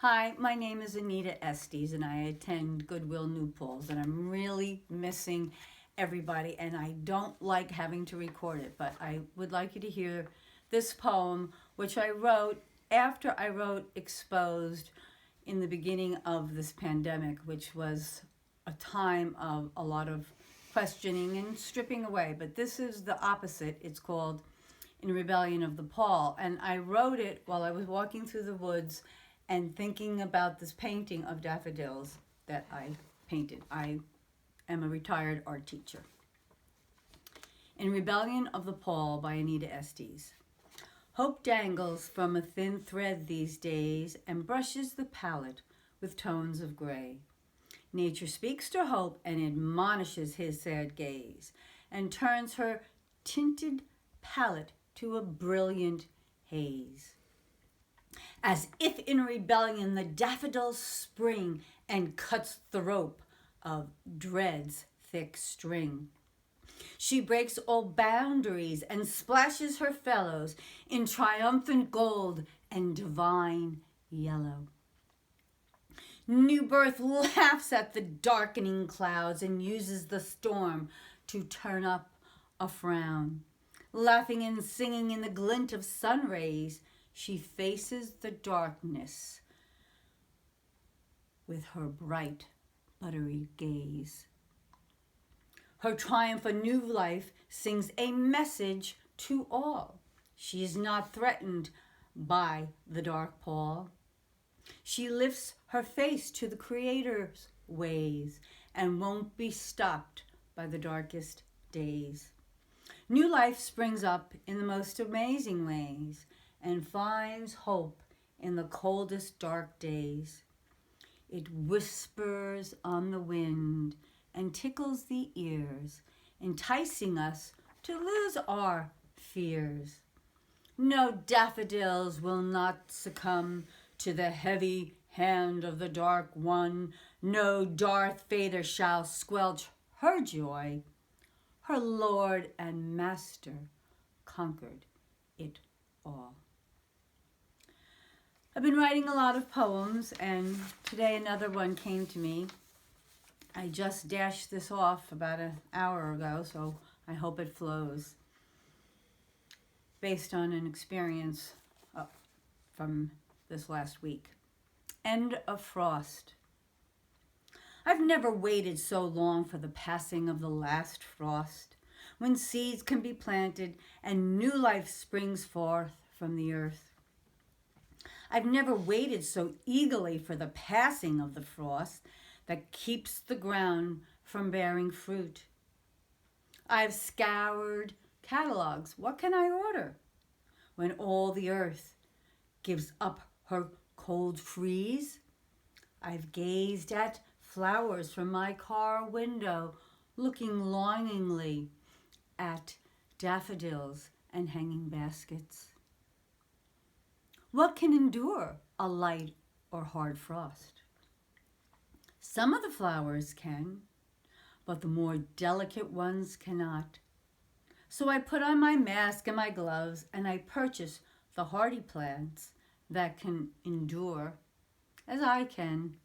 Hi, my name is Anita Estes and I attend Goodwill New Paltz, and I'm really missing everybody and I don't like having to record it, but I would like you to hear this poem which I wrote after I wrote Exposed in the beginning of this pandemic, which was a time of a lot of questioning and stripping away. But this is the opposite. It's called In Rebellion of the Pall, and I wrote it while I was walking through the woods and thinking about this painting of daffodils that I painted. I am a retired art teacher. In Rebellion of the Pall by Anita Estes. Hope dangles from a thin thread these days and brushes the palette with tones of gray. Nature speaks to hope and admonishes his sad gaze and turns her tinted palette to a brilliant haze. As if in rebellion the daffodils spring and cuts the rope of dread's thick string. She breaks all boundaries and splashes her fellows in triumphant gold and divine yellow. New birth laughs at the darkening clouds and uses the storm to turn up a frown. Laughing and singing in the glint of sun rays, she faces the darkness with her bright, buttery gaze. Her triumph of new life sings a message to all. She is not threatened by the dark pall. She lifts her face to the Creator's ways and won't be stopped by the darkest days. New life springs up in the most amazing ways and finds hope in the coldest dark days. It whispers on the wind and tickles the ears, enticing us to lose our fears. No daffodils will not succumb to the heavy hand of the dark one. No Darth Vader shall squelch her joy. Her Lord and Master conquered it all. I've been writing a lot of poems, and today another one came to me. I just dashed this off about an hour ago, so I hope it flows. Based on an experience from this last week. End of frost. I've never waited so long for the passing of the last frost, when seeds can be planted and new life springs forth from the earth. I've never waited so eagerly for the passing of the frost that keeps the ground from bearing fruit. I've scoured catalogs. What can I order? When all the earth gives up her cold freeze. I've gazed at flowers from my car window, looking longingly at daffodils and hanging baskets. What can endure a light or hard frost? Some of the flowers can, but the more delicate ones cannot. So I put on my mask and my gloves and I purchase the hardy plants that can endure as I can.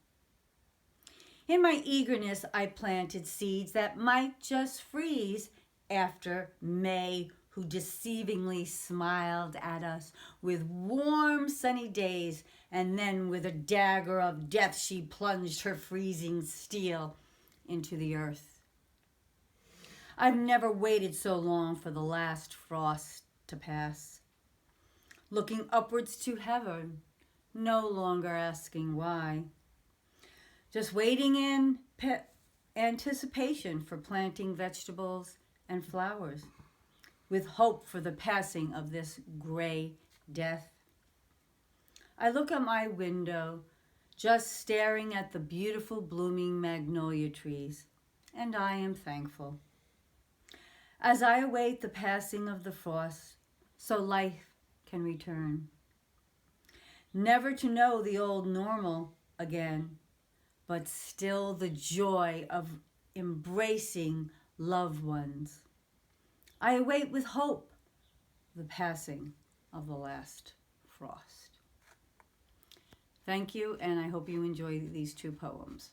In my eagerness, I planted seeds that might just freeze after May, who deceivingly smiled at us with warm sunny days, and then with a dagger of death she plunged her freezing steel into the earth. I've never waited so long for the last frost to pass. Looking upwards to heaven, no longer asking why. Just waiting in anticipation for planting vegetables and flowers, with hope for the passing of this gray death. I look at my window, just staring at the beautiful blooming magnolia trees, and I am thankful. As I await the passing of the frost, so life can return. Never to know the old normal again, but still the joy of embracing loved ones. I await with hope the passing of the last frost. Thank you, and I hope you enjoy these two poems.